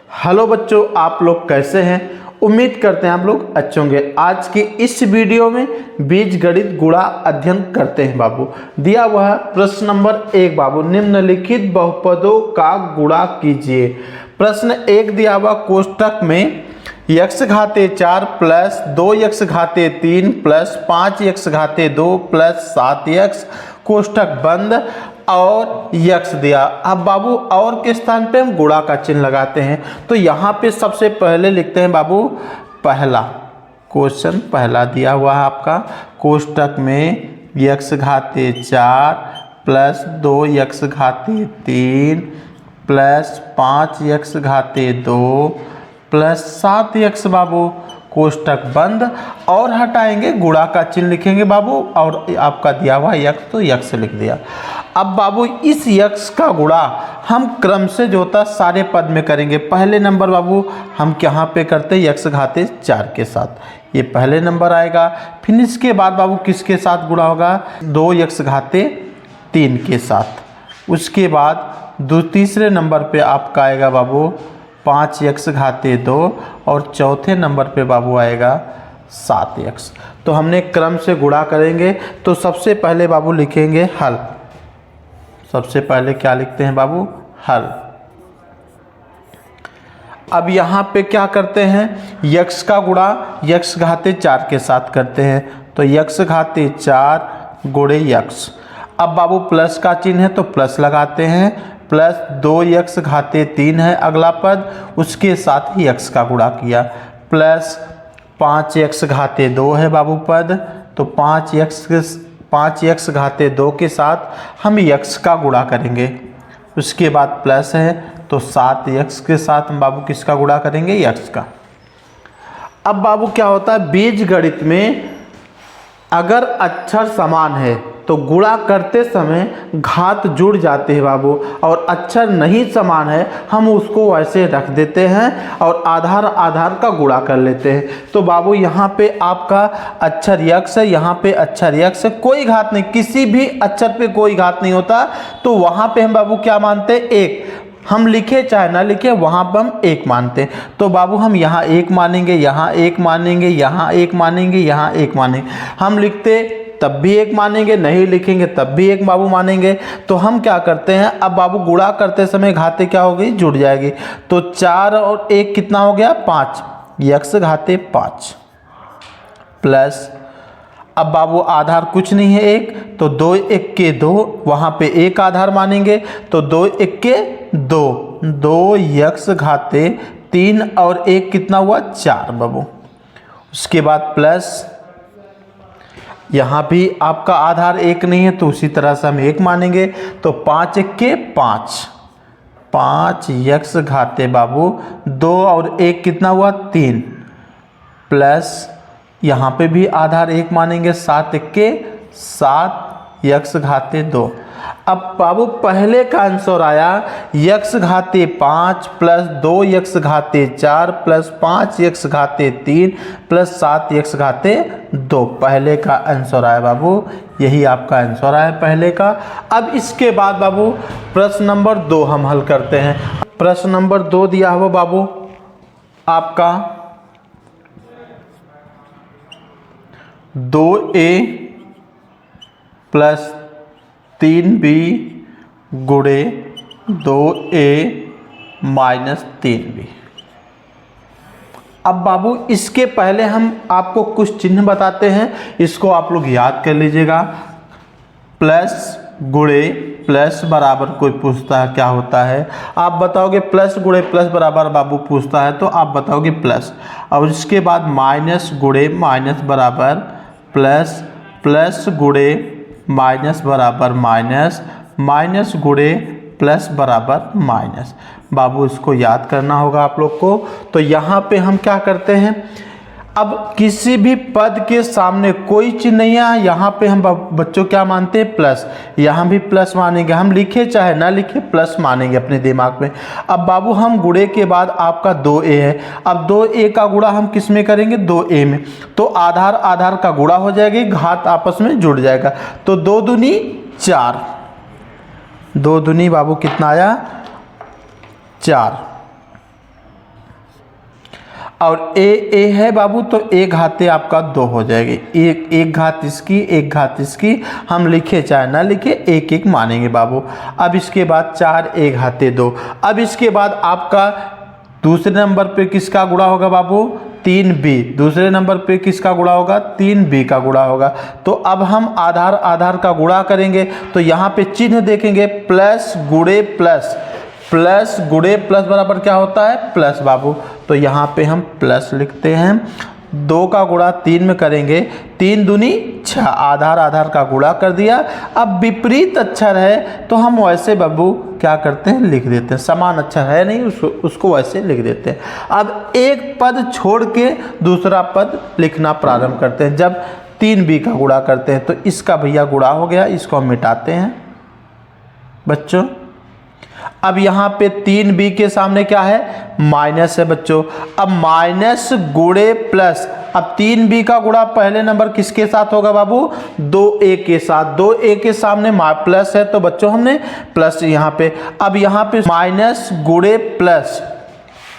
Hello बच्चों, आप लोग कैसे हैं। उम्मीद करते हैं आप लोग अच्छे होंगे। आज की इस वीडियो में बीजगणित गुणा अध्ययन करते हैं। बाबू दिया हुआ है प्रश्न नंबर 1। बाबू निम्नलिखित बहुपदों का गुणा कीजिए। प्रश्न 1 दिया हुआ कोष्टक में x घाते 4 plus 2x घाते 3 plus 5x घाते 2 plus 7x कोष्टक बंद और यक्स दिया। अब बाबू और के स्थान पे हम गुणा का चिन्ह लगाते हैं। तो यहाँ पे सबसे पहले लिखते हैं बाबू पहला क्वेश्चन। पहला दिया हुआ है आपका कोष्टक में x घाते 4 plus 2x घाते 3 plus 5x घाते 2 plus 7x बाबू कोष्टक बंद और हटाएंगे गुणा का चिन्ह लिखेंगे बाबू। और आपका दिया हुआ यक्स तो यक्स लिख दिया। अब बाबू इस यक्स का गुणा हम क्रम से जो होता सारे पद में करेंगे। पहले नंबर बाबू हम यहाँ पे करते हैं यक्स घाते 4 के साथ, ये पहले नंबर आएगा। फिर इसके बाद बाबू किसके साथ गुणा होगा, 2x घाते 3 के साथ। उसके बाद तीसरे नंबर पे आपका आएगा बाबू 5x घाते 2 और चौथे नंबर पे बाबू आएगा 7x। तो हमने क्रम से गुणा करेंगे। तो सबसे पहले बाबू लिखेंगे हल। सबसे पहले क्या लिखते हैं बाबू, हल। अब यहाँ पे क्या करते हैं, x का गुणा x घाते 4 के साथ करते हैं। तो x घाते 4 गुणे x। अब बाबू प्लस का चिन्ह है तो प्लस लगाते हैं। प्लस 2x घाते 3 है अगला पद, उसके साथ ही x का गुणा किया। प्लस 5x घाते 2 है बाबू पद, तो 5x घाते 2 के साथ हम x का गुणा करेंगे। उसके बाद प्लस है तो 7x के साथ हम बाबू किसका गुणा करेंगे, x का। अब बाबू क्या होता है, बीजगणित में अगर अक्षर समान है तो गुणा करते समय घात जुड़ जाते हैं बाबू, और अक्षर नहीं समान है हम उसको वैसे रख देते हैं और आधार आधार का गुणा कर लेते हैं। तो बाबू यहाँ पे आपका अक्षर यक्स है, यहाँ पे अक्षर यक्स है, कोई घात नहीं, किसी भी अक्षर पे कोई घात नहीं होता। तो वहाँ पे हम बाबू क्या मानते हैं, एक। हम लिखे चाहे ना लिखे वहाँ पर हम एक मानते हैं। तो बाबू हम यहाँ एक मानेंगे, यहाँ एक मानेंगे, यहाँ एक मानेंगे, यहाँ एक मानेंगे। हम लिखते तब भी एक मानेंगे, नहीं लिखेंगे तब भी एक बाबू मानेंगे। तो हम क्या करते हैं, अब बाबू गुणा करते समय घाते क्या हो गई, जुड़ जाएगी। तो 4 और 1 कितना हो गया, 5, x घाते 5 प्लस, अब बाबू आधार कुछ नहीं है 1, तो 2 1 के 2, वहाँ पे एक आधार मानेंगे। तो 2 1 के 2, 2x घाते 3 और 1 कितना हुआ, 4 बाबू। उसके बाद प्लस, यहाँ भी आपका आधार 1 नहीं है तो उसी तरह से हम 1 मानेंगे। तो 5 1 के 5, 5x घाते बाबू 2 और 1 कितना हुआ, 3 प्लस, यहाँ पे भी आधार 1 मानेंगे, 7 1 के 7x घाते 2। अब बाबू पहले का आंसर आया x घाते 5 plus 2x घाते 4 plus 5x घाते 3 plus 7x घाते 2। पहले का आंसर आया बाबू, यही आपका आंसर आया पहले का। अब इसके बाद बाबू प्रश्न नंबर 2 हम हल करते हैं। प्रश्न नंबर 2 दिया हुआ बाबू आपका 2a प्लस 3b गुणे 2a माइनस 3b। अब बाबू इसके पहले हम आपको कुछ चिन्ह बताते हैं, इसको आप लोग याद कर लीजिएगा। प्लस गुणे प्लस बराबर कोई पूछता है क्या होता है, आप बताओगे प्लस गुणे प्लस बराबर, बाबू पूछता है तो आप बताओगे प्लस। और इसके बाद माइनस गुणे माइनस बराबर प्लस, प्लस गुणे माइनस बराबर माइनस, माइनस गुणे प्लस बराबर माइनस। बाबू इसको याद करना होगा आप लोग को। तो यहाँ पे हम क्या करते हैं, अब किसी भी पद के सामने कोई चिन्ह नहीं है, यहाँ पे हम बच्चों क्या मानते हैं, प्लस। यहाँ भी प्लस मानेंगे, हम लिखे चाहे ना लिखे प्लस मानेंगे अपने दिमाग में। अब बाबू हम गुणे के बाद आपका 2a है, अब 2a का गुणा हम किस में करेंगे, 2a में। तो आधार आधार का गुणा हो जाएगी, घात आपस में जुड़ जाएगा। तो 2 दूनी 4, 2 दूनी बाबू कितना आया, 4। और ए है बाबू, तो ए घाते आपका 2 हो जाएगी। एक घात इसकी, एक घात इसकी, हम लिखे चाहे ना लिखे एक एक मानेंगे बाबू। अब इसके बाद 4 ए घाते 2। अब इसके बाद आपका दूसरे नंबर पे किसका गुणा होगा बाबू? 3b। दूसरे नंबर पे किसका गुणा होगा? 3b का गुणा होगा। तो अब हम आधार आधार का गुणा करेंगे, तो यहाँ पे चिन्ह देखेंगे, प्लस गुणे प्लस, प्लस गुणे प्लस बराबर क्या होता है? प्लस बाबू। तो यहाँ पे हम प्लस लिखते हैं। 2 का गुणा 3 में करेंगे, 3 दूनी 6, आधार आधार का गुणा कर दिया। अब विपरीत अक्षर है तो हम वैसे बाबू क्या करते हैं? लिख देते हैं। समान अक्षर है नहीं, उसको वैसे लिख देते हैं। अब एक पद छोड़ के दूसरा पद लिखना प्रारंभ करते हैं। जब 3b का गुणा करते हैं तो इसका भैया गुणा हो गया, इसको हम मिटाते हैं बच्चों। अब यहाँ पे 3b के सामने क्या है? माइनस है बच्चों। अब माइनस गुणे प्लस, अब 3b का गुणा पहले नंबर किसके साथ होगा बाबू? 2a के साथ। 2a के सामने प्लस है तो बच्चों हमने प्लस यहाँ पे। अब यहाँ पे माइनस गुणे प्लस,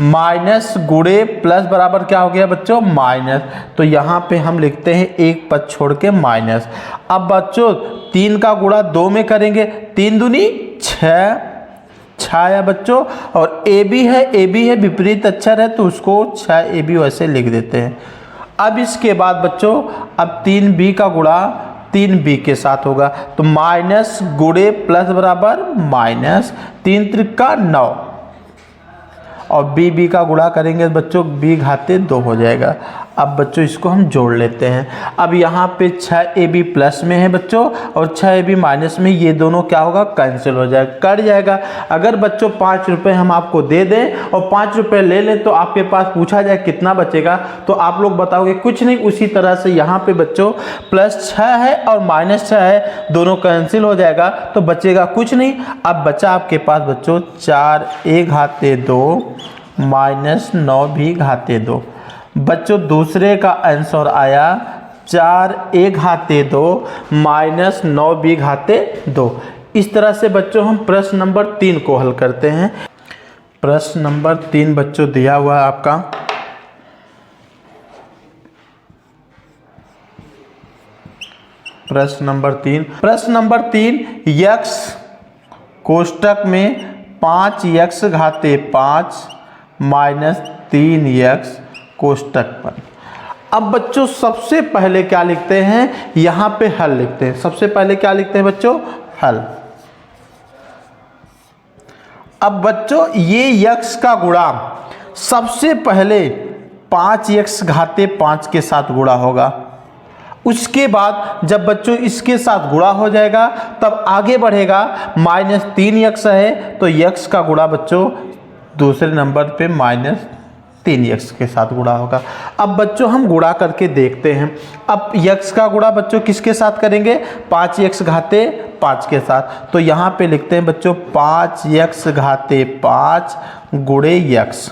माइनस गुणे प्लस बराबर क्या हो गया बच्चों? माइनस। तो यहाँ पे हम लिखते हैं एक पद छोड़ के माइनस। अब बच्चों 3 का गुणा 2 में करेंगे, 3 दूनी 6 है बच्चों। और ए बी है, विपरीत अक्षर है तो उसको 6ab वैसे लिख देते हैं। अब इसके बाद बच्चों अब 3b का गुणा 3b के साथ होगा, तो माइनस गुणे प्लस बराबर माइनस, 3 त्रिका 9, और b का गुणा करेंगे बच्चों, b घाते 2 हो जाएगा। अब बच्चों इसको हम जोड़ लेते हैं। अब यहाँ पे 6ab प्लस में है बच्चों और 6ab माइनस में, ये दोनों क्या होगा? कैंसिल हो जाएगा, कट जाएगा। अगर बच्चों 5 रुपये हम आपको दे दें और 5 रुपये ले लें तो आपके पास पूछा जाए कितना बचेगा, तो आप लोग बताओगे कुछ नहीं। उसी तरह से यहाँ पे बच्चों प्लस 6 है और माइनस 6 है, दोनों कैंसिल हो जाएगा तो बचेगा कुछ नहीं। अब बचा आपके पास बच्चों 4a घाते 2 माइनस 9b घाते 2। बच्चों दूसरे का आंसर आया 4a घाते 2 माइनस 9b घाते 2। इस तरह से बच्चों हम प्रश्न नंबर 3 को हल करते हैं। प्रश्न नंबर 3 बच्चों दिया हुआ है आपका। प्रश्न नंबर 3 x कोष्टक में 5x घाते 5 माइनस 3x कोष्टक पर। अब बच्चों सबसे पहले क्या लिखते हैं? यहाँ पे हल लिखते हैं। सबसे पहले क्या लिखते हैं बच्चों? हल। अब बच्चों ये x का गुणा सबसे पहले 5x घाते 5 के साथ गुणा होगा। उसके बाद जब बच्चों इसके साथ गुणा हो जाएगा तब आगे बढ़ेगा, माइनस 3x है तो x का गुणा बच्चों दूसरे नंबर पे माइनस 3x के साथ गुणा होगा। अब बच्चों हम गुणा करके देखते हैं। अब x का गुणा बच्चों किसके साथ करेंगे? 5x घाते 5 के साथ। तो यहाँ पे लिखते हैं बच्चों 5x घाते 5 गुणे x,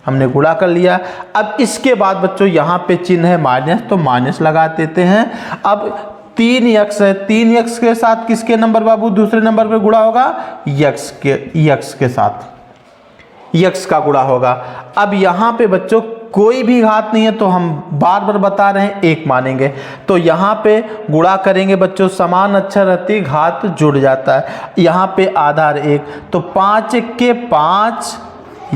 हमने गुणा कर लिया। अब इसके बाद बच्चों यहाँ पे चिन्ह है माइनस, तो माइनस लगा देते हैं। अब 3x है, 3x के साथ किसके नंबर बाबू दूसरे नंबर पे गुणा होगा? x के साथ x का गुणा होगा। अब यहाँ पे बच्चों कोई भी घात नहीं है तो हम बार बार बता रहे हैं 1 मानेंगे। तो यहाँ पे गुणा करेंगे बच्चों, समान अक्षर रहती घात जुड़ जाता है। यहाँ पे आधार 1, तो 5 के 5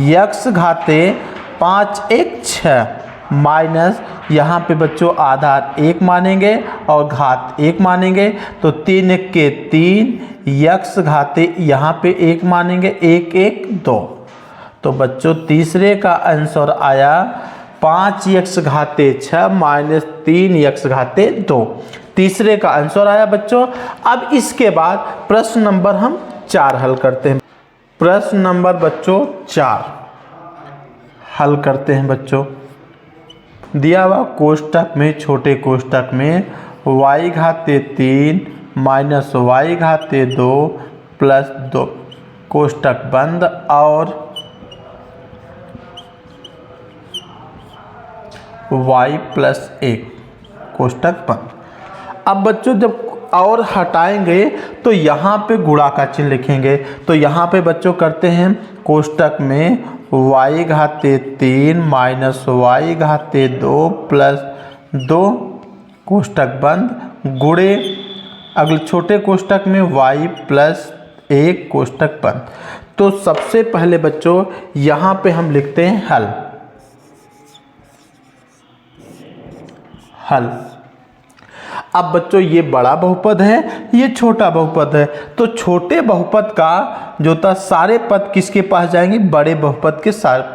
x घाते 5 1 6 माइनस, यहाँ पे बच्चों आधार 1 मानेंगे और घात 1 मानेंगे। तो 3 के 3 x घाते यहाँ पे 1 मानेंगे, 1 1 2। तो बच्चों तीसरे का आंसर आया 5x घाते 6 माइनस 3x घाते 2। तीसरे का आंसर आया बच्चों। अब इसके बाद प्रश्न नंबर हम 4 हल करते हैं। प्रश्न नंबर बच्चों 4 हल करते हैं बच्चों। दिया हुआ कोष्टक में, छोटे कोष्टक में y घाते 3 माइनस y घाते 2 प्लस 2, कोष्टक बंद, और y प्लस 1 कोष्टक बंद। अब बच्चों जब और हटाएंगे तो यहाँ पे गुणा का चिन्ह लिखेंगे। तो यहाँ पे बच्चों करते हैं कोष्टक में y घाते 3 माइनस y घाते 2 प्लस 2 कोष्टक बंद गुणे अगले छोटे कोष्टक में y प्लस 1 कोष्टक बंद। तो सबसे पहले बच्चों यहाँ पे हम लिखते हैं हल। अब बच्चों ये बड़ा बहुपद है, ये छोटा बहुपद है, तो छोटे बहुपद का जो था सारे पद किसके पास जाएंगे? बड़े बहुपद के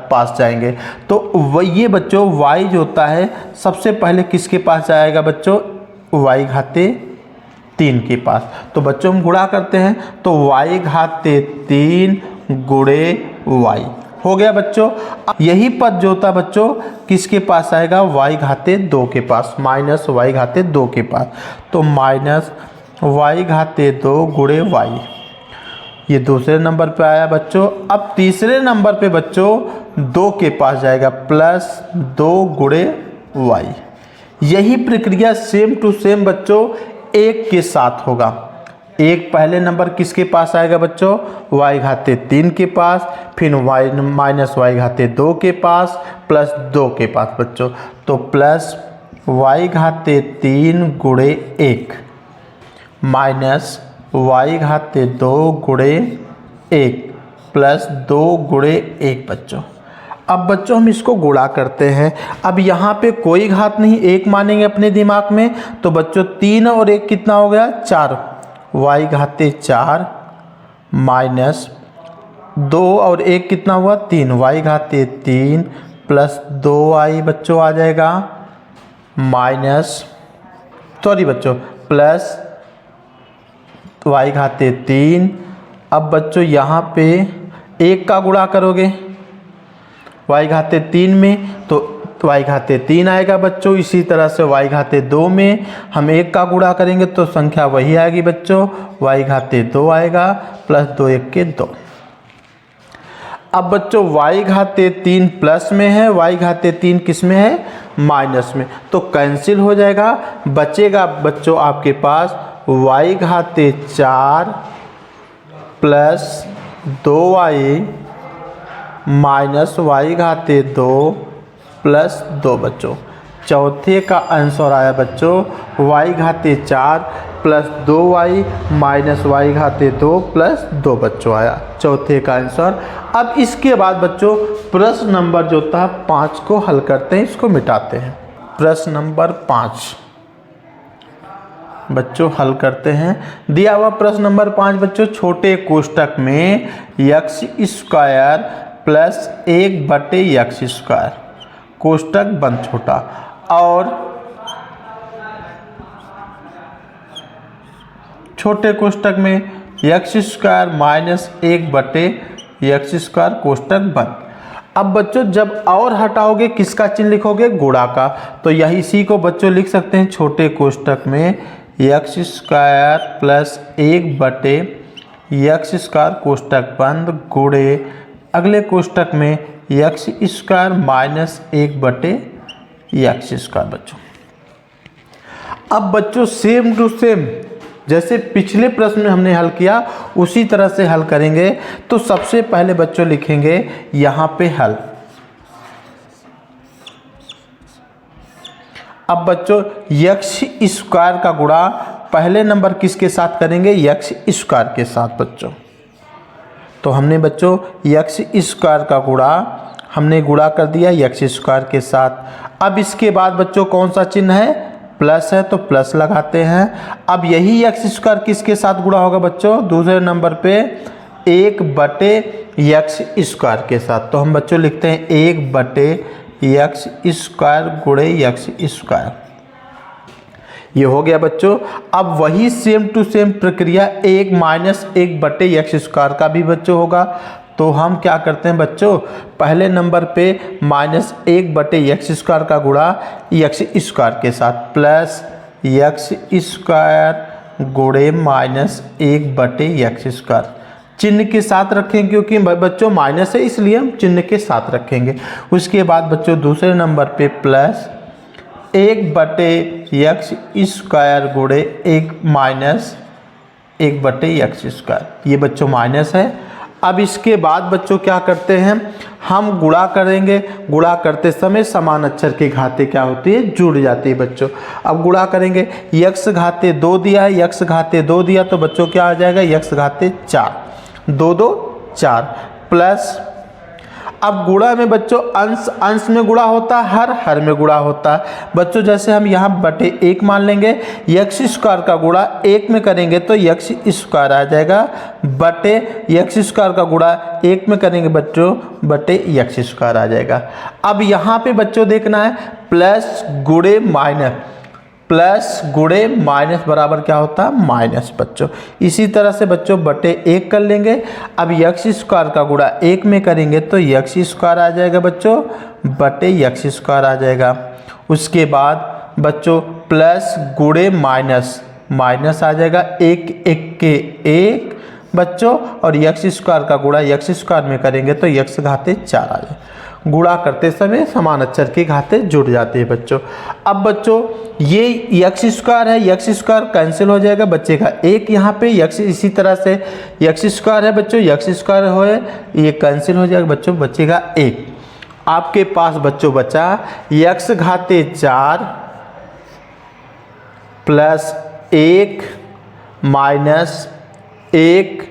पास जाएंगे। तो ये बच्चों y जो होता है सबसे पहले किसके पास जाएगा बच्चों? y घाते 3 के पास। तो बच्चों हम गुणा करते हैं तो y घाते 3 गुणे y हो गया बच्चों। यही पद जो होता बच्चों किसके पास आएगा? y घाते 2 के पास, माइनस y घाते 2 के पास। तो माइनस y घाते 2 गुणे y, ये दूसरे नंबर पे आया बच्चों। अब तीसरे नंबर पे बच्चों 2 के पास जाएगा, प्लस 2 गुणे y। यही प्रक्रिया सेम टू सेम बच्चों 1 के साथ होगा। 1 पहले नंबर किसके पास आएगा बच्चों? y घाते 3 के पास, फिर y माइनस y घाते 2 के पास, प्लस 2 के पास बच्चों। तो प्लस y घाते 3 गुणे 1 माइनस y घाते 2 गुणे 1 प्लस 2 गुणे 1 बच्चों। अब बच्चों हम इसको गुणा करते हैं। अब यहाँ पे कोई घात नहीं, 1 मानेंगे अपने दिमाग में। तो बच्चों 3 और 1 कितना हो गया? 4, y घाते 4 माइनस 2 और 1 कितना हुआ? 3, y घाते 3 प्लस 2y बच्चों आ जाएगा, माइनस बच्चों प्लस y घाते 3। अब बच्चों यहाँ पे 1 का गुणा करोगे y घाते 3 में तो y घाते 3 आएगा बच्चों। इसी तरह से y घाते 2 में हम 1 का गुणा करेंगे तो संख्या वही आएगी बच्चों, y घाते 2 आएगा प्लस 2 1 के 2। अब बच्चों y घाते 3 प्लस में है, y घाते 3 किस में है? माइनस में। तो कैंसिल हो जाएगा, बचेगा बच्चों आपके पास y घाते 4 plus 2y minus y घाते 2 plus 2 बच्चों। चौथे का आंसर आया बच्चों y घाते 4 plus 2y minus y घाते 2 plus 2 बच्चों आया चौथे का आंसर। अब इसके बाद बच्चों प्रश्न नंबर जो था 5 को हल करते हैं, इसको मिटाते हैं। प्रश्न नंबर 5 बच्चों हल करते हैं। दिया हुआ प्रश्न नंबर 5 बच्चों, छोटे कोष्टक में x square plus 1/x square कोष्टक बंद छोटा, और छोटे कोष्टक में x square minus 1/x square कोष्टक बंद। अब बच्चों जब और हटाओगे किसका चिन्ह लिखोगे? गुणा का। तो यही इसी को बच्चों लिख सकते हैं, छोटे कोष्टक में x square plus 1/x square कोष्टक बंद गुणे अगले कोष्टक में x square minus 1/x square बच्चों। अब बच्चों सेम टू सेम जैसे पिछले प्रश्न में हमने हल किया उसी तरह से हल करेंगे। तो सबसे पहले बच्चों लिखेंगे यहाँ पे हल। अब बच्चों x स्क्वायर का गुणा पहले नंबर किसके साथ करेंगे? x स्क्वायर के साथ बच्चों। तो हमने बच्चों x स्क्वायर का गुणा हमने गुणा कर दिया x स्क्वायर के साथ। अब इसके बाद बच्चों कौन सा चिन्ह है? प्लस है, तो प्लस लगाते हैं। अब यही x स्क्वायर किसके साथ गुणा होगा बच्चों? दूसरे नंबर पे 1/x स्क्वायर के साथ। तो हम बच्चों लिखते हैं 1/x स्क्वायर गुणे x स्क्वायर। ये हो गया बच्चों। अब वही सेम टू सेम प्रक्रिया 1 माइनस 1/x स्क्वायर का भी बच्चों होगा। तो हम क्या करते हैं बच्चों, पहले नंबर पे माइनस 1/x स्क्वायर का गुणा x स्क्वायर के साथ, प्लस x स्क्वायर गुणे माइनस 1/x स्क्वायर चिन्ह के साथ रखें, क्योंकि बच्चों माइनस है इसलिए हम चिन्ह के साथ रखेंगे। उसके बाद बच्चों दूसरे नंबर पे प्लस 1/x² गुणे 1 माइनस 1/x²। ये बच्चों माइनस है। अब इसके बाद बच्चों क्या करते हैं, हम गुणा करेंगे। गुणा करते समय समान अक्षर की घातें क्या होती है, जुड़ जाती है बच्चों। अब गुणा करेंगे, x घाते 2 दिया है, x घाते 2 दिया तो बच्चों क्या आ जाएगा, x घाते 4, 2 2 4 प्लस। अब गुणा में बच्चों अंश अंश में गुणा होता है, हर में गुणा होता है बच्चों। जैसे हम यहाँ बटे 1 मान लेंगे, x² का गुणा 1 में करेंगे तो x² आ जाएगा, बटे x² का गुणा 1 में करेंगे बच्चों बटे x² आ जाएगा। अब यहाँ पे बच्चों देखना है प्लस गुणे माइनस, प्लस गुणे माइनस बराबर क्या होता है, माइनस बच्चों। इसी तरह से बच्चों बटे 1 कर लेंगे। अब x² का गुणा 1 में करेंगे तो x² आ जाएगा बच्चों, बटे x² आ जाएगा। उसके बाद बच्चों प्लस गुणे माइनस, माइनस आ जाएगा, 1 1 के 1 बच्चों, और x² का गुणा x² में करेंगे तो x घाते 4 आ जाएगा। गुणा करते समय समान अक्षर की घातें जुड़ जाती है बच्चों। अब बच्चों ये x² है, x² कैंसिल हो जाएगा, बचेगा 1 यहाँ पे x। इसी तरह से x² है बच्चों, x² हो ये कैंसिल हो जाएगा बच्चों, बचेगा 1। आपके पास बच्चों बचा x घाते 4 plus 1 minus 1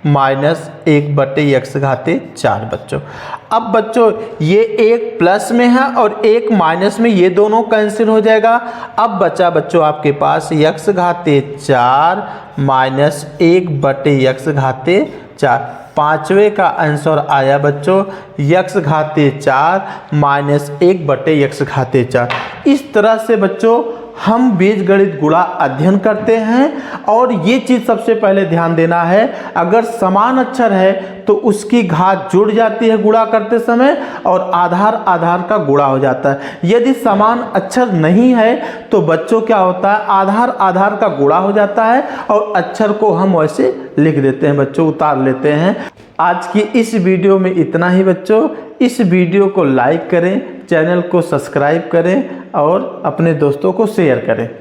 minus 1/x घाते 4 बच्चों। अब बच्चों ये 1 प्लस में है और 1 माइनस में, ये दोनों कैंसिल हो जाएगा। अब बचा बच्चों आपके पास x घाते 4 माइनस 1/x घाते 4, पांचवें का आंसर आया बच्चों x घाते 4 माइनस 1/x घाते 4। इस तरह से बच्चों हम बीजगणित गुणा अध्ययन करते हैं। और ये चीज़ सबसे पहले ध्यान देना है, अगर समान अक्षर है तो उसकी घात जुड़ जाती है गुणा करते समय, और आधार आधार का गुणा हो जाता है। यदि समान अक्षर नहीं है तो बच्चों क्या होता है, आधार आधार का गुणा हो जाता है और अक्षर को हम वैसे लिख देते हैं बच्चों, उतार लेते हैं। आज की इस वीडियो में इतना ही बच्चों। इस वीडियो को लाइक करें, चैनल को सब्सक्राइब करें और अपने दोस्तों को शेयर करें।